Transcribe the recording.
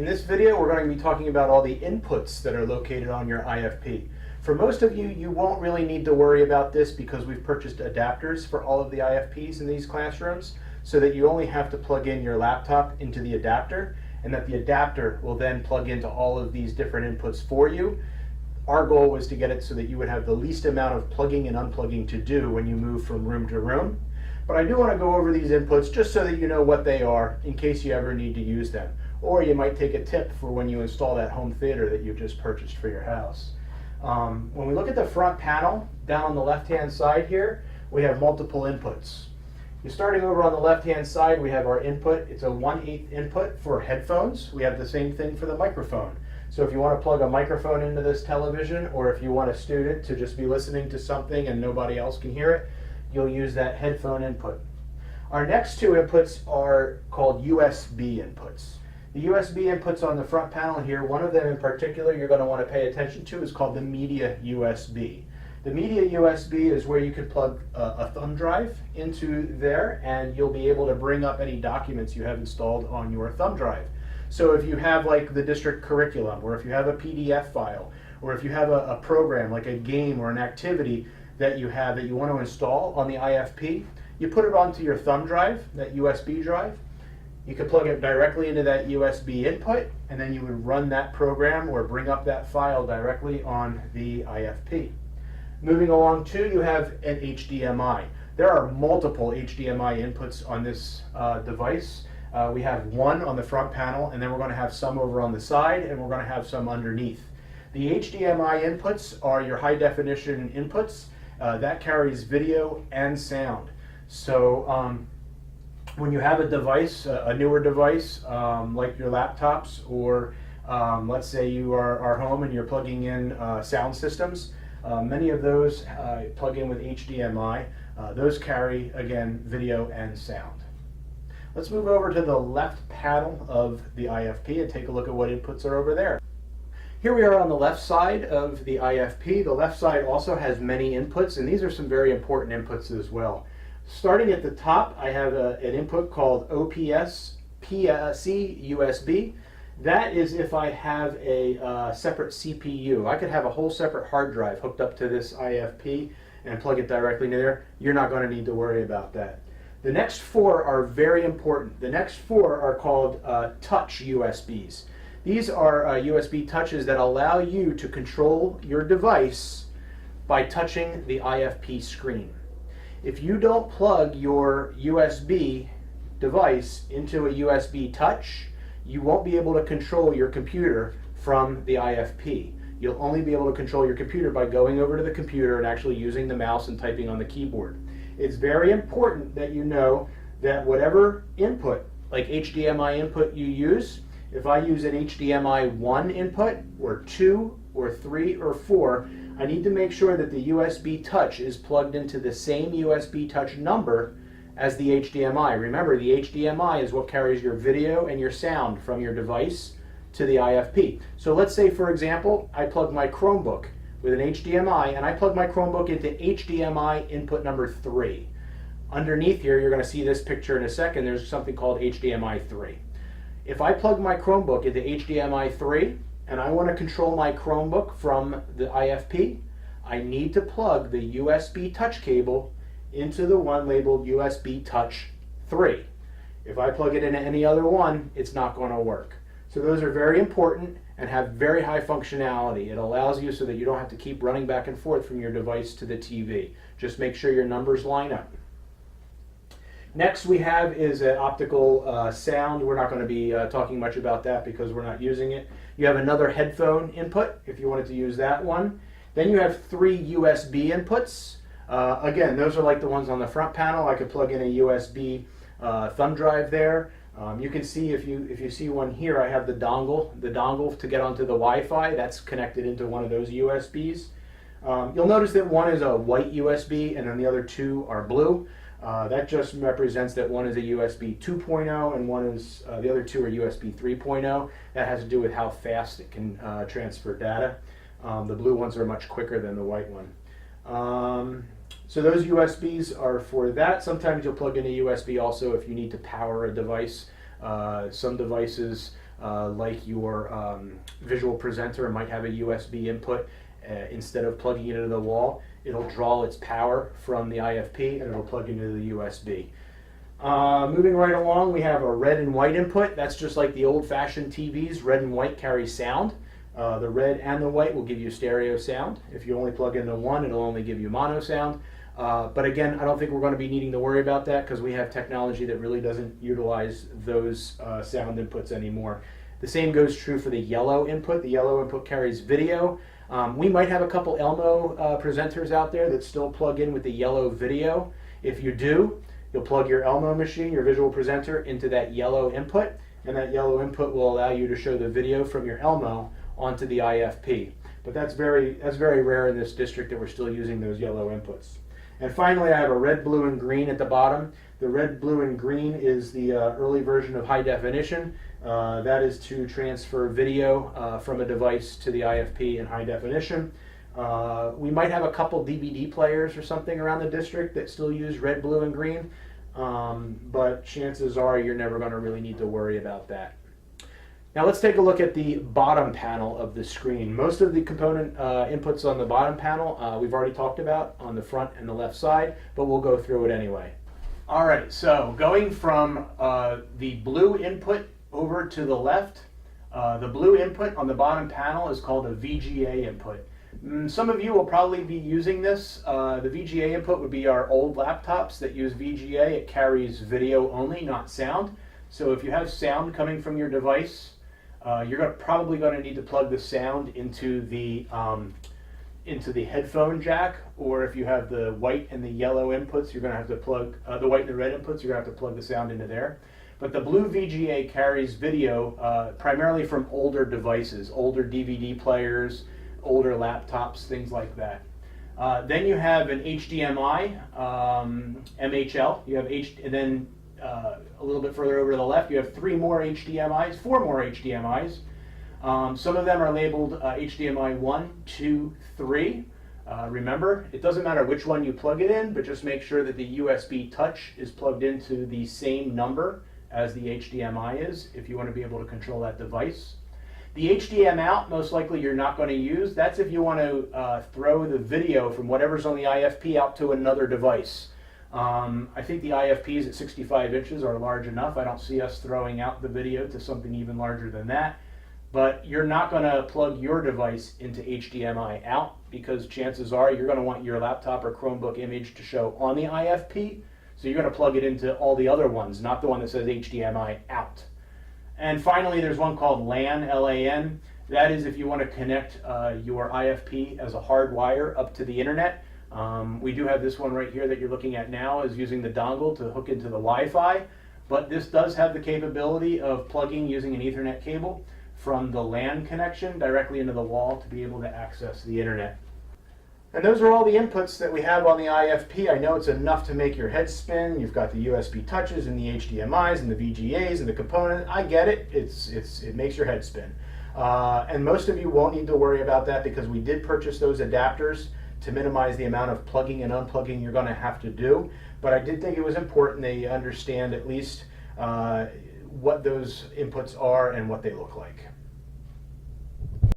In this video, we're going to be talking about all the inputs that are located on your IFP. For most of you, you won't really need to worry about this because we've purchased adapters for all of the IFPs in these classrooms, so that you only have to plug in your laptop into the adapter, and that the adapter will then plug into all of these different inputs for you. Our goal was to get it so that you would have the least amount of plugging and unplugging to do when you move from room to room. But I do want to go over these inputs just so that you know what they are in case you ever need to use them. Or you might take a tip for when you install that home theater that you've just purchased for your house. When we look at the front panel, down on the left-hand side here, we have multiple inputs. You're starting over on the left-hand side, we have our input. It's a 1/8 input for headphones. We have the same thing for the microphone. So if you want to plug a microphone into this television, or if you want a student to just be listening to something and nobody else can hear it, you'll use that headphone input. Our next two inputs are called USB inputs. The USB inputs on the front panel here, one of them in particular you're going to want to pay attention to is called the Media USB. The Media USB is where you can plug a thumb drive into there, and you'll be able to bring up any documents you have installed on your thumb drive. So if you have like the district curriculum, or if you have a PDF file, or if you have a program like a game or an activity that you have that you want to install on the IFP, you put it onto your thumb drive, that USB drive. You could plug it directly into that USB input, and then you would run that program or bring up that file directly on the IFP. Moving along too, you have an HDMI. There are multiple HDMI inputs on this device. We have one on the front panel, and then we're going to have some over on the side, and we're going to have some underneath. The HDMI inputs are your high definition inputs. That carries video and sound. So when you have a device, a newer device, like your laptops, or let's say you are home and you're plugging in sound systems, many of those plug in with HDMI. Those carry, again, video and sound. Let's move over to the left panel of the IFP and take a look at what inputs are over there. Here we are on the left side of the IFP. The left side also has many inputs, and these are some very important inputs as well. Starting at the top, I have an input called OPS PSC USB. That is if I have a separate CPU. I could have a whole separate hard drive hooked up to this IFP and plug it directly into there. You're not going to need to worry about that. The next four are very important. The next four are called touch USBs. These are USB touches that allow you to control your device by touching the IFP screen. If you don't plug your USB device into a USB touch, you won't be able to control your computer from the IFP. You'll only be able to control your computer by going over to the computer and actually using the mouse and typing on the keyboard. It's very important that you know that whatever input, like HDMI input you use, if I use an HDMI 1 input, or 2, or 3, or 4, I need to make sure that the USB touch is plugged into the same USB touch number as the HDMI. Remember, the HDMI is what carries your video and your sound from your device to the IFP. So let's say, for example, I plug my Chromebook with an HDMI, and I plug my Chromebook into HDMI input number 3. Underneath here, you're going to see this picture in a second, there's something called HDMI 3. If I plug my Chromebook into HDMI 3, and I want to control my Chromebook from the IFP, I need to plug the USB touch cable into the one labeled USB touch 3. If I plug it into any other one, it's not going to work. So those are very important and have very high functionality. It allows you so that you don't have to keep running back and forth from your device to the TV. Just make sure your numbers line up. Next we have is an optical sound. We're not going to be talking much about that because we're not using it. You have another headphone input if you wanted to use that one. Then you have 3 USB inputs. Again, those are like the ones on the front panel. I could plug in a USB thumb drive there. You can see if you see one here, I have the dongle to get onto the Wi-Fi. That's connected into one of those USBs. You'll notice that one is a white USB and then the other 2 are blue. That just represents that one is a USB 2.0 and one is the other 2 are USB 3.0. That has to do with how fast it can transfer data. The blue ones are much quicker than the white one. So those USBs are for that. Sometimes you'll plug in a USB also if you need to power a device. Some devices like your visual presenter might have a USB input. Instead of plugging it into the wall, it'll draw its power from the IFP and it'll plug into the USB. Moving right along, we have a red and white input. That's just like the old-fashioned TVs. Red and white carry sound. The red and the white will give you stereo sound. If you only plug into one, it'll only give you mono sound. But again, I don't think we're going to be needing to worry about that because we have technology that really doesn't utilize those sound inputs anymore. The same goes true for the yellow input. The yellow input carries video. We might have a couple Elmo presenters out there that still plug in with the yellow video. If you do, you'll plug your Elmo machine, your visual presenter, into that yellow input, and that yellow input will allow you to show the video from your Elmo onto the IFP. But that's very rare in this district that we're still using those yellow inputs. And finally, I have a red, blue, and green at the bottom. The red, blue, and green is the early version of high definition. That is to transfer video from a device to the IFP in high definition. We might have a couple DVD players or something around the district that still use red, blue, and green, but chances are you're never going to really need to worry about that. Now let's take a look at the bottom panel of the screen. Most of the component inputs on the bottom panel we've already talked about on the front and the left side, but we'll go through it anyway. All right, so going from the blue input over to the left, the blue input on the bottom panel is called a VGA input. Some of you will probably be using this. The VGA input would be our old laptops that use VGA. It carries video only, not sound. So if you have sound coming from your device, you're probably going to need to plug the sound into the headphone jack, or if you have the white and the yellow inputs, you're going to have to plug the white and the red inputs. You're going to have to plug the sound into there. But the blue VGA carries video primarily from older devices, older DVD players, older laptops, things like that. Then you have an HDMI, MHL. You have and then a little bit further over to the left, you have four more HDMIs. Some of them are labeled HDMI 1, 2, 3. Remember, it doesn't matter which one you plug it in, but just make sure that the USB touch is plugged into the same number as the HDMI is if you want to be able to control that device. The HDMI out, most likely you're not going to use. That's if you want to throw the video from whatever's on the IFP out to another device. I think the IFPs at 65 inches are large enough. I don't see us throwing out the video to something even larger than that. But you're not going to plug your device into HDMI out because chances are you're going to want your laptop or Chromebook image to show on the IFP. So you're going to plug it into all the other ones, not the one that says HDMI out. And finally, there's one called LAN, L-A-N. That is if you want to connect your IFP as a hard wire up to the internet. We do have this one right here that you're looking at now is using the dongle to hook into the Wi-Fi, but this does have the capability of plugging using an Ethernet cable from the LAN connection directly into the wall to be able to access the internet. And those are all the inputs that we have on the IFP. I know it's enough to make your head spin. You've got the USB touches and the HDMIs and the VGAs and the component. I get it. It makes your head spin. And most of you won't need to worry about that because we did purchase those adapters to minimize the amount of plugging and unplugging you're going to have to do. But I did think it was important they understand at least what those inputs are and what they look like.